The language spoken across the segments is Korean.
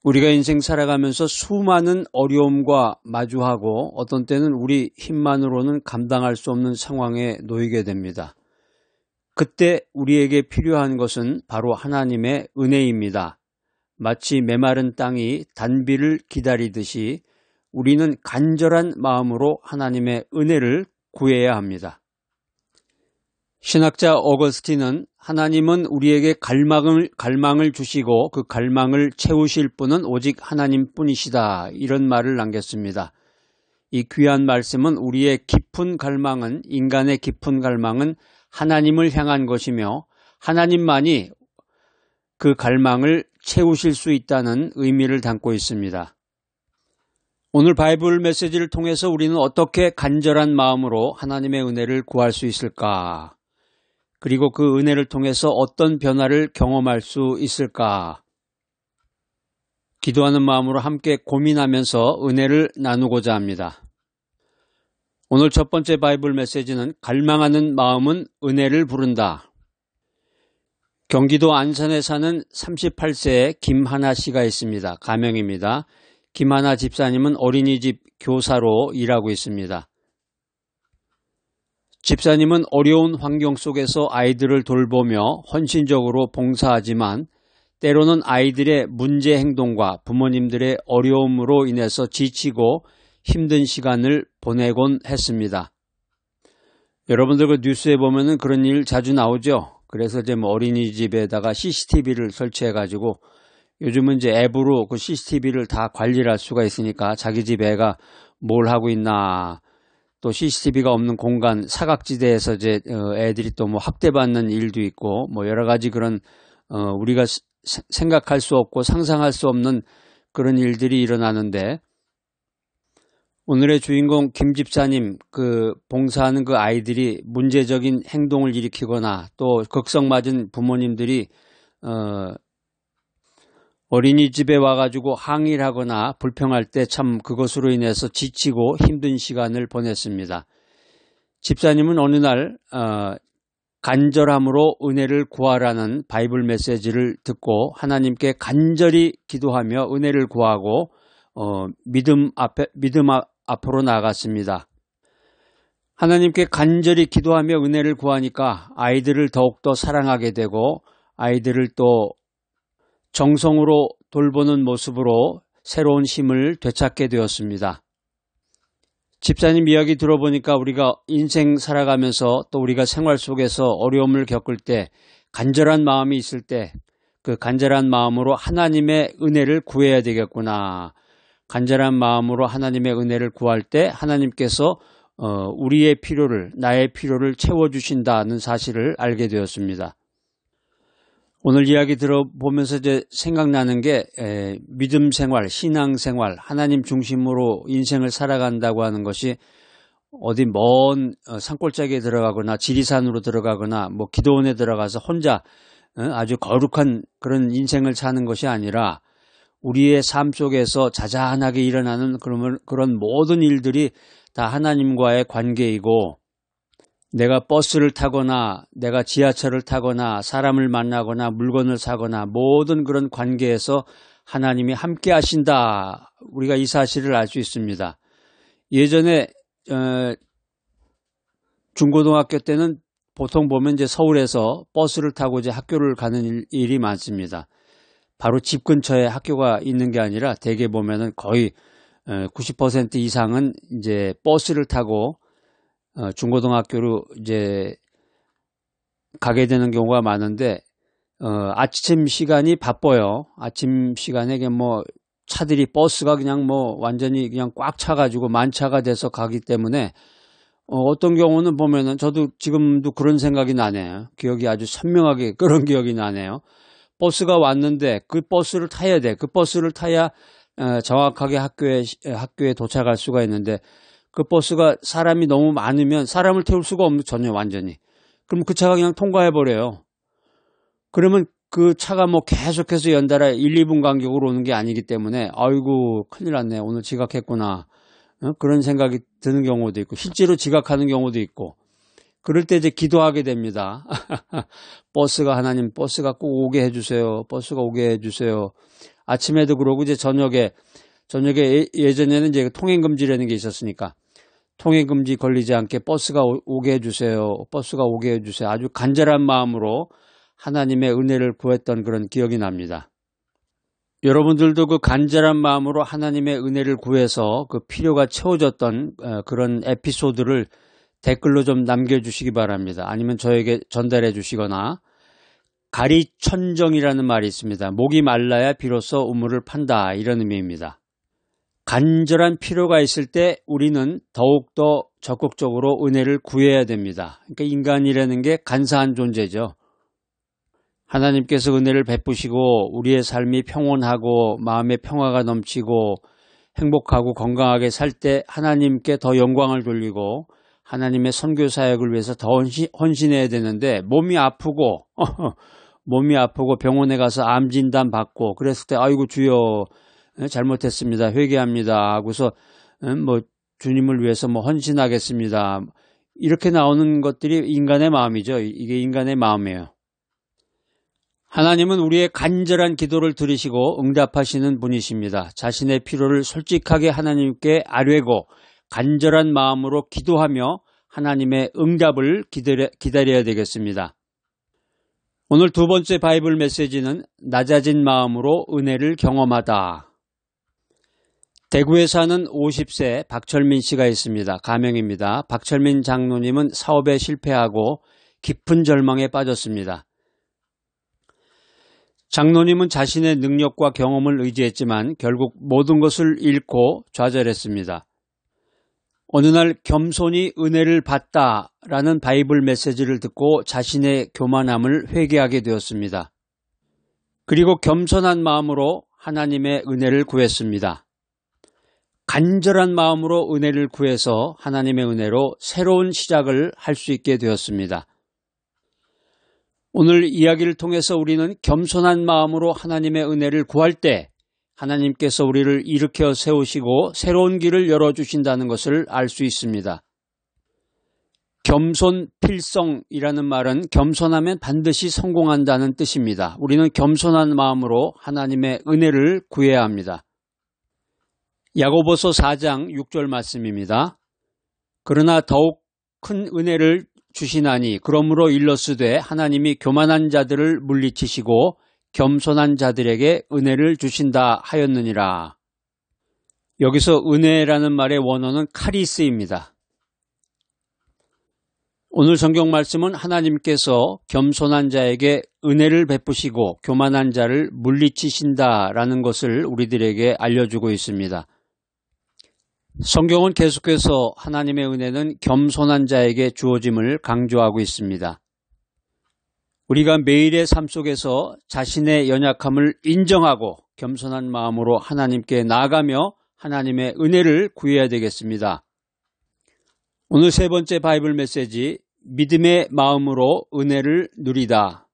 우리가 인생 살아가면서 수많은 어려움과 마주하고 어떤 때는 우리 힘만으로는 감당할 수 없는 상황에 놓이게 됩니다. 그때 우리에게 필요한 것은 바로 하나님의 은혜입니다. 마치 메마른 땅이 단비를 기다리듯이 우리는 간절한 마음으로 하나님의 은혜를 구해야 합니다. 신학자 어거스틴은 하나님은 우리에게 갈망을 주시고 그 갈망을 채우실 분은 오직 하나님뿐이시다, 이런 말을 남겼습니다. 이 귀한 말씀은 우리의 깊은 갈망은, 인간의 깊은 갈망은 하나님을 향한 것이며 하나님만이 그 갈망을 채우실 수 있다는 의미를 담고 있습니다. 오늘 바이블 메시지를 통해서 우리는 어떻게 간절한 마음으로 하나님의 은혜를 구할 수 있을까? 그리고 그 은혜를 통해서 어떤 변화를 경험할 수 있을까? 기도하는 마음으로 함께 고민하면서 은혜를 나누고자 합니다. 오늘 첫 번째 바이블 메시지는 갈망하는 마음은 은혜를 부른다. 경기도 안산에 사는 38세의 김하나 씨가 있습니다. 가명입니다. 김하나 집사님은 어린이집 교사로 일하고 있습니다. 집사님은 어려운 환경 속에서 아이들을 돌보며 헌신적으로 봉사하지만 때로는 아이들의 문제 행동과 부모님들의 어려움으로 인해서 지치고 힘든 시간을 보내곤 했습니다. 여러분들 그 뉴스에 보면은 그런 일 자주 나오죠. 그래서 이제 어린이집에다가 CCTV를 설치해가지고 요즘은 이제 앱으로 그 CCTV를 다 관리를 할 수가 있으니까 자기 집 애가 뭘 하고 있나, 또 CCTV가 없는 공간, 사각지대에서 이제 애들이 또 학대받는 일도 있고 여러 가지 그런 우리가 생각할 수 없고 상상할 수 없는 그런 일들이 일어나는데, 오늘의 주인공 김 집사님 그 봉사하는 그 아이들이 문제적인 행동을 일으키거나 또 극성맞은 부모님들이 어린이집에 와가지고 항의를 하거나 불평할 때 참 그것으로 인해서 지치고 힘든 시간을 보냈습니다. 집사님은 어느 날 간절함으로 은혜를 구하라는 바이블 메시지를 듣고 하나님께 간절히 기도하며 은혜를 구하고 믿음 앞으로 나아갔습니다. 하나님께 간절히 기도하며 은혜를 구하니까 아이들을 더욱더 사랑하게 되고 아이들을 또 정성으로 돌보는 모습으로 새로운 힘을 되찾게 되었습니다. 집사님 이야기 들어보니까 우리가 인생 살아가면서 또 우리가 생활 속에서 어려움을 겪을 때 간절한 마음이 있을 때 그 간절한 마음으로 하나님의 은혜를 구해야 되겠구나. 간절한 마음으로 하나님의 은혜를 구할 때 하나님께서 우리의 필요를, 나의 필요를 채워주신다는 사실을 알게 되었습니다. 오늘 이야기 들어보면서 이제 생각나는 게 믿음 생활, 신앙 생활, 하나님 중심으로 인생을 살아간다고 하는 것이 어디 먼 산골짜기에 들어가거나 지리산으로 들어가거나 기도원에 들어가서 혼자 아주 거룩한 그런 인생을 사는 것이 아니라 우리의 삶 속에서 자잘하게 일어나는 그런 모든 일들이 다 하나님과의 관계이고, 내가 버스를 타거나 내가 지하철을 타거나 사람을 만나거나 물건을 사거나 모든 그런 관계에서 하나님이 함께 하신다. 우리가 이 사실을 알 수 있습니다. 예전에 중고등학교 때는 보통 보면 이제 서울에서 버스를 타고 이제 학교를 가는 일이 많습니다. 바로 집 근처에 학교가 있는 게 아니라 대개 보면은 거의 90% 이상은 이제 버스를 타고 중고등학교로 이제 가게 되는 경우가 많은데, 아침 시간이 바빠요. 아침 시간에 차들이 버스가 그냥 완전히 그냥 꽉 차가지고 만차가 돼서 가기 때문에 어떤 경우는 보면은 저도 지금도 그런 생각이 나네요. 기억이 아주 선명하게 그런 기억이 나네요. 버스가 왔는데 그 버스를 타야 돼. 그 버스를 타야 정확하게 학교에 도착할 수가 있는데, 그 버스가 사람이 너무 많으면 사람을 태울 수가 없는, 전혀 완전히. 그럼 그 차가 그냥 통과해버려요. 그러면 그 차가 계속해서 연달아 1, 2분 간격으로 오는 게 아니기 때문에 아이고 큰일 났네, 오늘 지각했구나, 그런 생각이 드는 경우도 있고 실제로 지각하는 경우도 있고, 그럴 때 이제 기도하게 됩니다. 하나님 버스가 꼭 오게 해주세요. 버스가 오게 해주세요. 아침에도 그러고 이제 저녁에 예전에는 이제 통행금지라는 게 있었으니까 통행금지 걸리지 않게 버스가 오게 해주세요. 버스가 오게 해주세요. 아주 간절한 마음으로 하나님의 은혜를 구했던 그런 기억이 납니다. 여러분들도 그 간절한 마음으로 하나님의 은혜를 구해서 그 필요가 채워졌던 그런 에피소드를 댓글로 좀 남겨주시기 바랍니다. 아니면 저에게 전달해 주시거나. 가리천정이라는 말이 있습니다. 목이 말라야 비로소 우물을 판다, 이런 의미입니다. 간절한 필요가 있을 때 우리는 더욱더 적극적으로 은혜를 구해야 됩니다. 그러니까 인간이라는 게 간사한 존재죠. 하나님께서 은혜를 베푸시고 우리의 삶이 평온하고 마음의 평화가 넘치고 행복하고 건강하게 살 때 하나님께 더 영광을 돌리고 하나님의 선교 사역을 위해서 더 헌신해야 되는데 몸이 아프고 병원에 가서 암 진단 받고 그랬을 때 아이고 주여 잘못했습니다. 회개합니다. 하고서 주님을 위해서 헌신하겠습니다. 이렇게 나오는 것들이 인간의 마음이죠. 이게 인간의 마음이에요. 하나님은 우리의 간절한 기도를 들으시고 응답하시는 분이십니다. 자신의 필요를 솔직하게 하나님께 아뢰고 간절한 마음으로 기도하며 하나님의 응답을 기다려야 되겠습니다. 오늘 두 번째 바이블 메시지는 낮아진 마음으로 은혜를 경험하다. 대구에 사는 50세 박철민 씨가 있습니다. 가명입니다. 박철민 장로님은 사업에 실패하고 깊은 절망에 빠졌습니다. 장로님은 자신의 능력과 경험을 의지했지만 결국 모든 것을 잃고 좌절했습니다. 어느 날 겸손히 은혜를 받다라는 바이블 메시지를 듣고 자신의 교만함을 회개하게 되었습니다. 그리고 겸손한 마음으로 하나님의 은혜를 구했습니다. 간절한 마음으로 은혜를 구해서 하나님의 은혜로 새로운 시작을 할 수 있게 되었습니다. 오늘 이야기를 통해서 우리는 겸손한 마음으로 하나님의 은혜를 구할 때 하나님께서 우리를 일으켜 세우시고 새로운 길을 열어주신다는 것을 알 수 있습니다. 겸손필성이라는 말은 겸손하면 반드시 성공한다는 뜻입니다. 우리는 겸손한 마음으로 하나님의 은혜를 구해야 합니다. 야고보서 4장 6절 말씀입니다. 그러나 더욱 큰 은혜를 주시나니 그러므로 일러스되 하나님이 교만한 자들을 물리치시고 겸손한 자들에게 은혜를 주신다 하였느니라. 여기서 은혜라는 말의 원어는 카리스입니다. 오늘 성경 말씀은 하나님께서 겸손한 자에게 은혜를 베푸시고 교만한 자를 물리치신다라는 것을 우리들에게 알려주고 있습니다. 성경은 계속해서 하나님의 은혜는 겸손한 자에게 주어짐을 강조하고 있습니다. 우리가 매일의 삶 속에서 자신의 연약함을 인정하고 겸손한 마음으로 하나님께 나아가며 하나님의 은혜를 구해야 되겠습니다. 오늘 세 번째 바이블 메시지, 믿음의 마음으로 은혜를 누리다.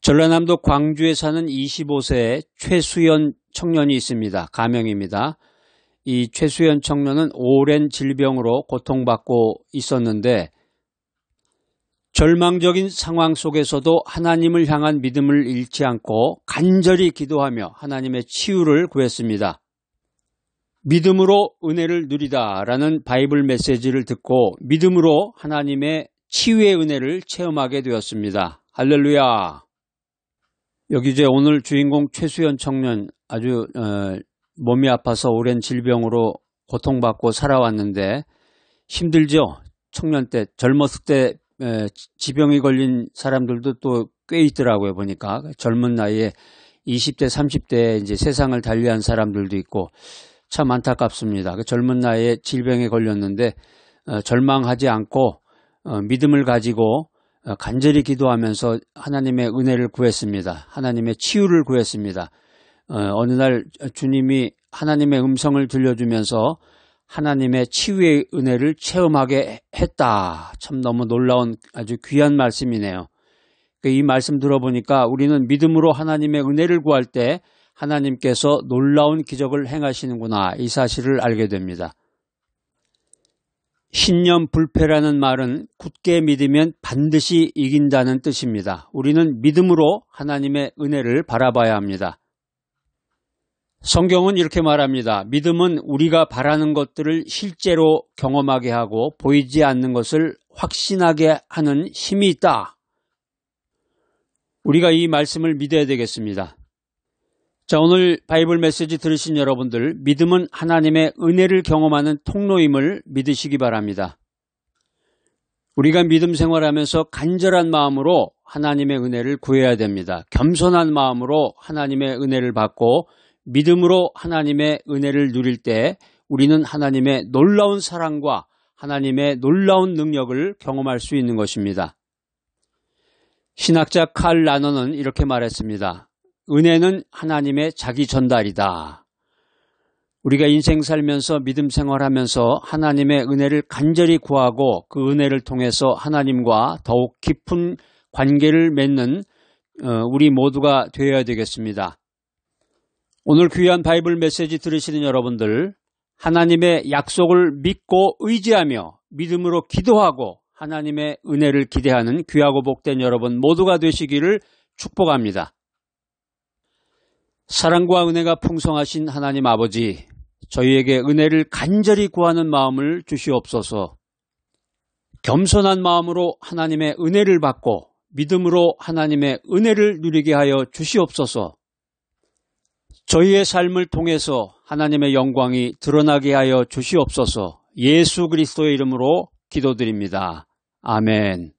전라남도 광주에 사는 25세의 최수연 청년이 있습니다. 가명입니다. 이 최수연 청년은 오랜 질병으로 고통받고 있었는데 절망적인 상황 속에서도 하나님을 향한 믿음을 잃지 않고 간절히 기도하며 하나님의 치유를 구했습니다. 믿음으로 은혜를 누리다라는 바이블 메시지를 듣고 믿음으로 하나님의 치유의 은혜를 체험하게 되었습니다. 할렐루야. 여기 이제 오늘 주인공 최수연 청년 아주 몸이 아파서 오랜 질병으로 고통받고 살아왔는데 힘들죠. 청년 때 젊었을 때 지병이 걸린 사람들도 또 꽤 있더라고요. 보니까 젊은 나이에 20대 30대에 이제 세상을 달리한 사람들도 있고 참 안타깝습니다. 젊은 나이에 질병에 걸렸는데 절망하지 않고 믿음을 가지고 간절히 기도하면서 하나님의 은혜를 구했습니다. 하나님의 치유를 구했습니다. 어느 날 주님이 하나님의 음성을 들려주면서 하나님의 치유의 은혜를 체험하게 했다. 참 너무 놀라운 아주 귀한 말씀이네요. 이 말씀 들어보니까 우리는 믿음으로 하나님의 은혜를 구할 때 하나님께서 놀라운 기적을 행하시는구나, 이 사실을 알게 됩니다. 신념 불패라는 말은 굳게 믿으면 반드시 이긴다는 뜻입니다. 우리는 믿음으로 하나님의 은혜를 바라봐야 합니다. 성경은 이렇게 말합니다. 믿음은 우리가 바라는 것들을 실제로 경험하게 하고 보이지 않는 것을 확신하게 하는 힘이 있다. 우리가 이 말씀을 믿어야 되겠습니다. 자, 오늘 바이블 메시지 들으신 여러분들, 믿음은 하나님의 은혜를 경험하는 통로임을 믿으시기 바랍니다. 우리가 믿음 생활하면서 간절한 마음으로 하나님의 은혜를 구해야 됩니다. 겸손한 마음으로 하나님의 은혜를 받고 믿음으로 하나님의 은혜를 누릴 때 우리는 하나님의 놀라운 사랑과 하나님의 놀라운 능력을 경험할 수 있는 것입니다. 신학자 칼 라너는 이렇게 말했습니다. 은혜는 하나님의 자기 전달이다. 우리가 인생 살면서 믿음 생활하면서 하나님의 은혜를 간절히 구하고 그 은혜를 통해서 하나님과 더욱 깊은 관계를 맺는 우리 모두가 되어야 되겠습니다. 오늘 귀한 바이블 메시지 들으시는 여러분들, 하나님의 약속을 믿고 의지하며 믿음으로 기도하고 하나님의 은혜를 기대하는 귀하고 복된 여러분 모두가 되시기를 축복합니다. 사랑과 은혜가 풍성하신 하나님 아버지, 저희에게 은혜를 간절히 구하는 마음을 주시옵소서. 겸손한 마음으로 하나님의 은혜를 받고 믿음으로 하나님의 은혜를 누리게 하여 주시옵소서. 저희의 삶을 통해서 하나님의 영광이 드러나게 하여 주시옵소서. 예수 그리스도의 이름으로 기도드립니다. 아멘.